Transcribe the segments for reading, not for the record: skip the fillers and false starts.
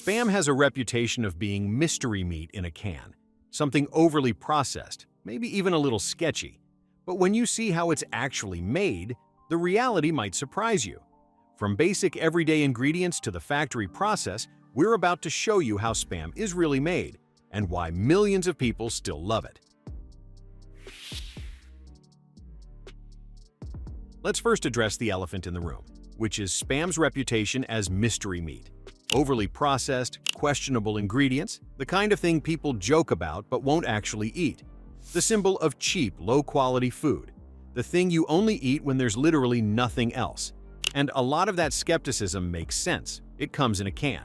Spam has a reputation of being mystery meat in a can, something overly processed, maybe even a little sketchy. But when you see how it's actually made, the reality might surprise you. From basic everyday ingredients to the factory process, we're about to show you how Spam is really made and why millions of people still love it. Let's first address the elephant in the room, which is Spam's reputation as mystery meat. Overly processed, questionable ingredients, the kind of thing people joke about but won't actually eat. The symbol of cheap, low-quality food. The thing you only eat when there's literally nothing else. And a lot of that skepticism makes sense. It comes in a can.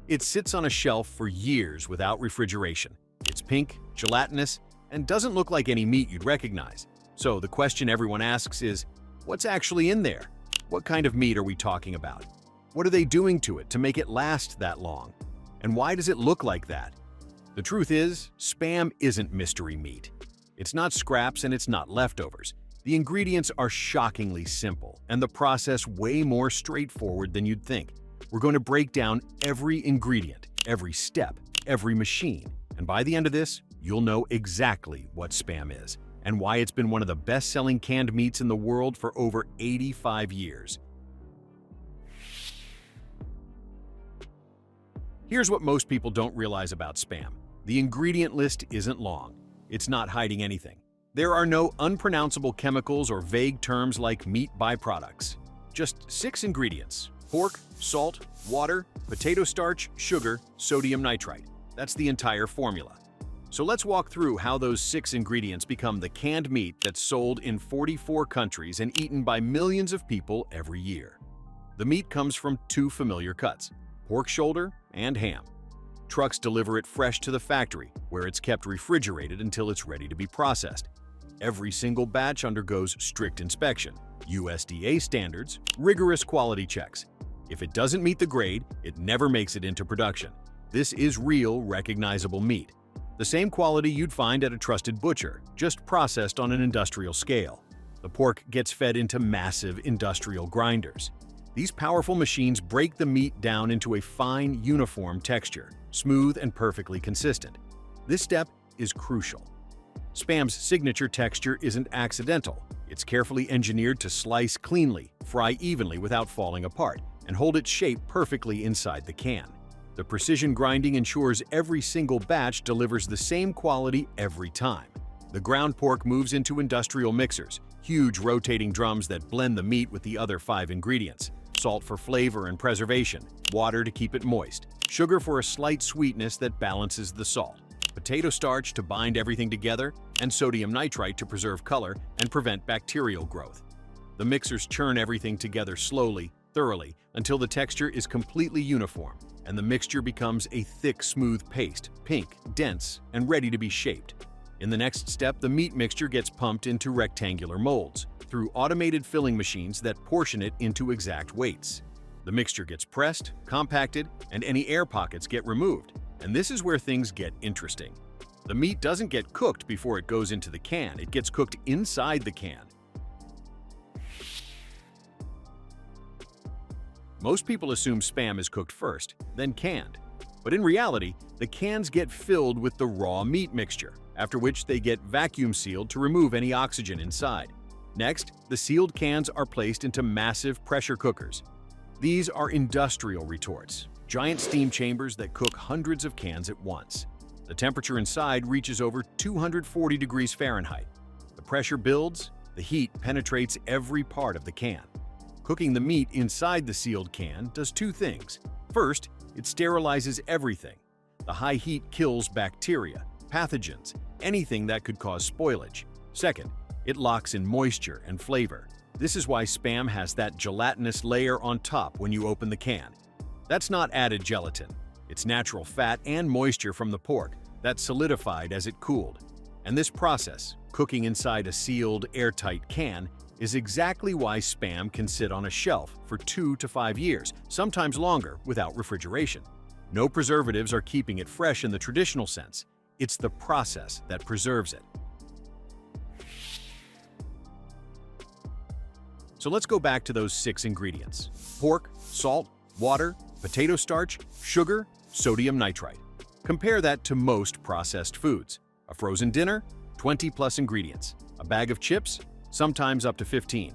It sits on a shelf for years without refrigeration. It's pink, gelatinous, and doesn't look like any meat you'd recognize. So the question everyone asks is, what's actually in there? What kind of meat are we talking about? What are they doing to it to make it last that long? And why does it look like that? The truth is, Spam isn't mystery meat. It's not scraps and it's not leftovers. The ingredients are shockingly simple, and the process way more straightforward than you'd think. We're going to break down every ingredient, every step, every machine, and by the end of this, you'll know exactly what Spam is and why it's been one of the best-selling canned meats in the world for over 85 years. Here's what most people don't realize about Spam. The ingredient list isn't long. It's not hiding anything. There are no unpronounceable chemicals or vague terms like meat byproducts. Just 6 ingredients: pork, salt, water, potato starch, sugar, sodium nitrite. That's the entire formula. So let's walk through how those 6 ingredients become the canned meat that's sold in 44 countries and eaten by millions of people every year. The meat comes from 2 familiar cuts: pork shoulder and ham. Trucks deliver it fresh to the factory, where it's kept refrigerated until it's ready to be processed. Every single batch undergoes strict inspection, USDA standards, rigorous quality checks. If it doesn't meet the grade, it never makes it into production. This is real, recognizable meat. The same quality you'd find at a trusted butcher, just processed on an industrial scale. The pork gets fed into massive industrial grinders. These powerful machines break the meat down into a fine, uniform texture, smooth and perfectly consistent. This step is crucial. Spam's signature texture isn't accidental. It's carefully engineered to slice cleanly, fry evenly without falling apart, and hold its shape perfectly inside the can. The precision grinding ensures every single batch delivers the same quality every time. The ground pork moves into industrial mixers, huge rotating drums that blend the meat with the other 5 ingredients. Salt for flavor and preservation, water to keep it moist, sugar for a slight sweetness that balances the salt, potato starch to bind everything together, and sodium nitrite to preserve color and prevent bacterial growth. The mixers churn everything together slowly, thoroughly, until the texture is completely uniform, and the mixture becomes a thick, smooth paste, pink, dense, and ready to be shaped. In the next step, the meat mixture gets pumped into rectangular molds through automated filling machines that portion it into exact weights. The mixture gets pressed, compacted, and any air pockets get removed. And this is where things get interesting. The meat doesn't get cooked before it goes into the can, it gets cooked inside the can. Most people assume Spam is cooked first, then canned. But in reality, the cans get filled with the raw meat mixture, after which they get vacuum sealed to remove any oxygen inside. Next, the sealed cans are placed into massive pressure cookers. These are industrial retorts, giant steam chambers that cook hundreds of cans at once. The temperature inside reaches over 240 degrees Fahrenheit. The pressure builds, the heat penetrates every part of the can. Cooking the meat inside the sealed can does 2 things. First, it sterilizes everything. The high heat kills bacteria, pathogens, anything that could cause spoilage. Second, it locks in moisture and flavor. This is why Spam has that gelatinous layer on top when you open the can. That's not added gelatin. It's natural fat and moisture from the pork that solidified as it cooled. And this process, cooking inside a sealed, airtight can, is exactly why Spam can sit on a shelf for 2 to 5 years, sometimes longer, without refrigeration. No preservatives are keeping it fresh in the traditional sense. It's the process that preserves it. So let's go back to those 6 ingredients: pork, salt, water, potato starch, sugar, sodium nitrite. Compare that to most processed foods. A frozen dinner, 20+ ingredients. A bag of chips, sometimes up to 15.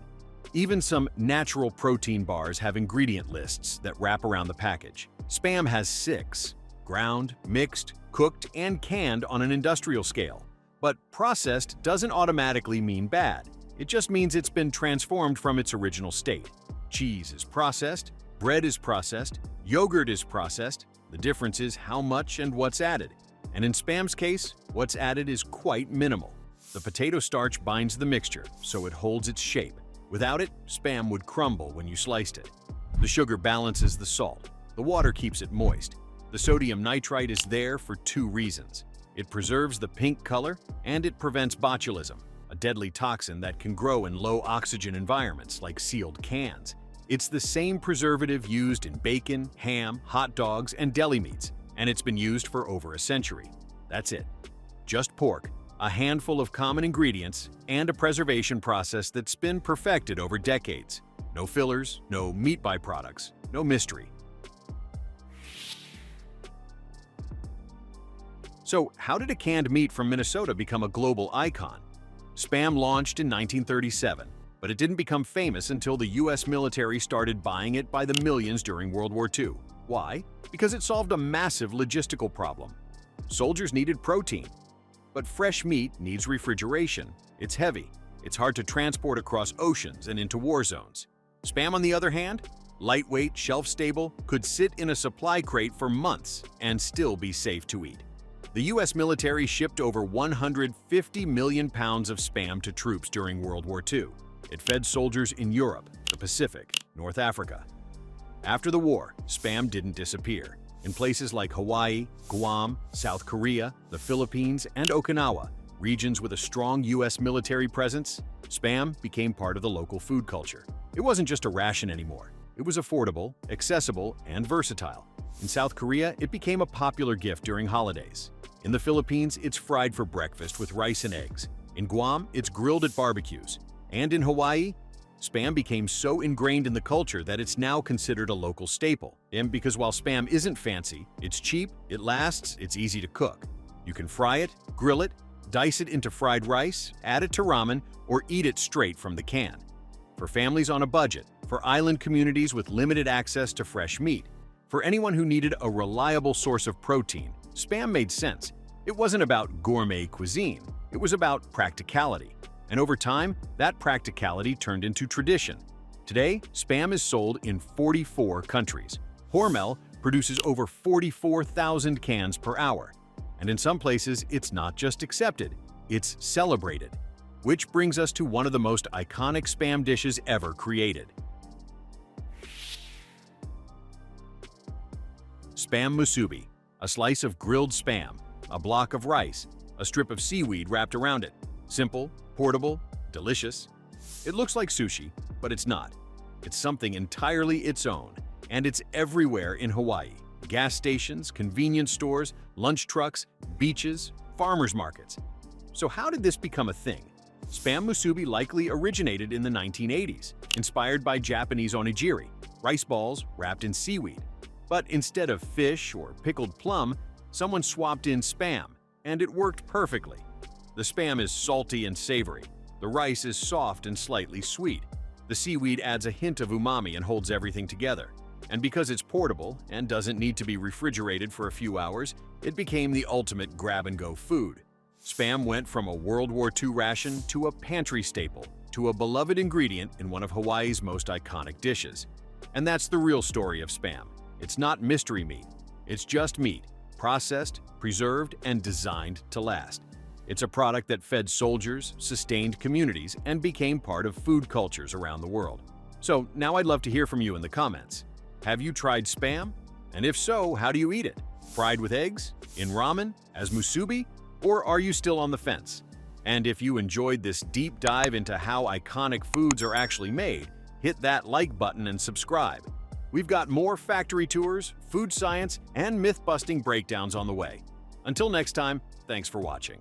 Even some natural protein bars have ingredient lists that wrap around the package. Spam has 6: ground, mixed, cooked, and canned on an industrial scale. But processed doesn't automatically mean bad. It just means it's been transformed from its original state. Cheese is processed, bread is processed, yogurt is processed. The difference is how much and what's added. And in Spam's case, what's added is quite minimal. The potato starch binds the mixture, so it holds its shape. Without it, Spam would crumble when you sliced it. The sugar balances the salt. The water keeps it moist. The sodium nitrite is there for 2 reasons. It preserves the pink color, and it prevents botulism, a deadly toxin that can grow in low-oxygen environments like sealed cans. It's the same preservative used in bacon, ham, hot dogs, and deli meats, and it's been used for over a century. That's it. Just pork, a handful of common ingredients, and a preservation process that's been perfected over decades. No fillers, no meat byproducts, no mystery. So, how did a canned meat from Minnesota become a global icon? Spam launched in 1937, but it didn't become famous until the US military started buying it by the millions during World War II. Why? Because it solved a massive logistical problem. Soldiers needed protein, but fresh meat needs refrigeration. It's heavy. It's hard to transport across oceans and into war zones. Spam, on the other hand, lightweight, shelf-stable, could sit in a supply crate for months and still be safe to eat. The US military shipped over 150 million pounds of Spam to troops during World War II. It fed soldiers in Europe, the Pacific, North Africa. After the war, Spam didn't disappear. In places like Hawaii, Guam, South Korea, the Philippines, and Okinawa, regions with a strong US military presence, Spam became part of the local food culture. It wasn't just a ration anymore. It was affordable, accessible, and versatile. In South Korea, it became a popular gift during holidays. In the Philippines, it's fried for breakfast with rice and eggs. In Guam, it's grilled at barbecues. And in Hawaii, Spam became so ingrained in the culture that it's now considered a local staple. And because while Spam isn't fancy, it's cheap, it lasts, it's easy to cook. You can fry it, grill it, dice it into fried rice, add it to ramen, or eat it straight from the can. For families on a budget, for island communities with limited access to fresh meat, for anyone who needed a reliable source of protein, Spam made sense. It wasn't about gourmet cuisine, it was about practicality. And over time, that practicality turned into tradition. Today, Spam is sold in 44 countries. Hormel produces over 44,000 cans per hour. And in some places, it's not just accepted, it's celebrated. Which brings us to one of the most iconic Spam dishes ever created. Spam Musubi, a slice of grilled Spam, a block of rice, a strip of seaweed wrapped around it. Simple, portable, delicious. It looks like sushi, but it's not. It's something entirely its own, and it's everywhere in Hawaii. Gas stations, convenience stores, lunch trucks, beaches, farmers markets. So how did this become a thing? Spam Musubi likely originated in the 1980s, inspired by Japanese onigiri, rice balls wrapped in seaweed. But instead of fish or pickled plum, someone swapped in Spam, and it worked perfectly. The Spam is salty and savory. The rice is soft and slightly sweet. The seaweed adds a hint of umami and holds everything together. And because it's portable and doesn't need to be refrigerated for a few hours, it became the ultimate grab-and-go food. Spam went from a World War II ration to a pantry staple, to a beloved ingredient in one of Hawaii's most iconic dishes. And that's the real story of Spam. It's not mystery meat. It's just meat, processed, preserved, and designed to last. It's a product that fed soldiers, sustained communities, and became part of food cultures around the world. So now I'd love to hear from you in the comments. Have you tried Spam? And if so, how do you eat it? Fried with eggs? In ramen? As musubi? Or are you still on the fence? And if you enjoyed this deep dive into how iconic foods are actually made, hit that like button and subscribe. We've got more factory tours, food science, and myth-busting breakdowns on the way. Until next time, thanks for watching.